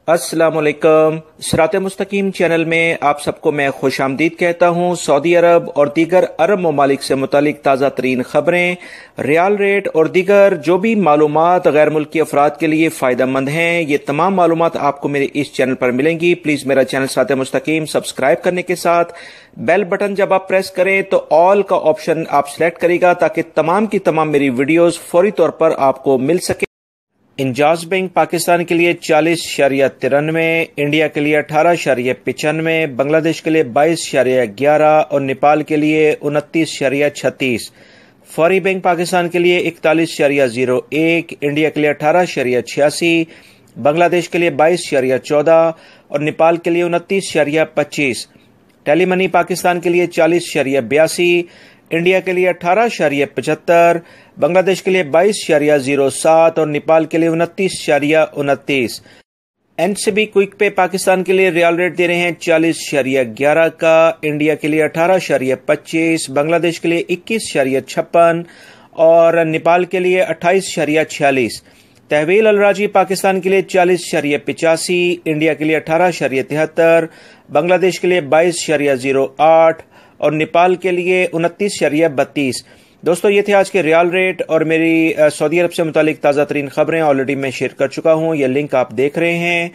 अस्सलाम वालेकुम। सिरात मुस्तकीम चैनल में आप सबको मैं खुश आमदीद कहता हूँ। सऊदी अरब और दीगर अरब ममालिक से मुतालिक ताज़ा तरीन खबरें, रियाल रेट और दीगर जो भी मालूमात गैर मुल्की अफराद के लिए फ़ायदा मंद हैं, ये तमाम मालूमात आपको मेरे इस चैनल पर मिलेंगी। प्लीज़ मेरा चैनल सिरात मुस्तकीम सब्सक्राइब करने के साथ बेल बटन जब आप प्रेस करें तो ऑल का ऑप्शन आप सिलेक्ट करेगा ताकि तमाम की तमाम मेरी वीडियोज़ फौरी तौर पर आपको मिल सके। इंजाज बैंक पाकिस्तान के लिए 40.93, इंडिया के लिए 18.95, बांग्लादेश के लिए 22.11 और नेपाल के लिए 29.36। फौरी बैंक पाकिस्तान के लिए 41.01, इंडिया के लिए 18.86, बांग्लादेश के लिए 22.14 और नेपाल के लिए 29.25। टेली मनी पाकिस्तान के लिए 40.82, इंडिया के लिए 18.75, बांग्लादेश के लिए 22.07 और नेपाल के लिए 29.29। एनसीबी क्विक पे पाकिस्तान के लिए रियाल रेट दे रहे हैं 40.11 का, इंडिया के लिए 18.25, बांग्लादेश के लिए 21.56 और नेपाल के लिए 28.46। तहवील अलराजी पाकिस्तान के लिए 40.85, इंडिया के लिए 18.73, बांग्लादेश के लिए 22.08 और नेपाल के लिए 29.32। दोस्तों, ये थे आज के रियाल रेट और मेरी सऊदी अरब से मुतालिक ताज़ा तरीन खबरें ऑलरेडी मैं शेयर कर चुका हूँ। ये लिंक आप देख रहे हैं,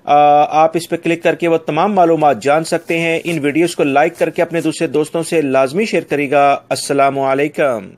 आप इस पर क्लिक करके वो तमाम मालूमात जान सकते हैं। इन वीडियोज़ को लाइक करके अपने दूसरे दोस्तों से लाजमी शेयर करिएगा। अस्सलामु अलैकुम।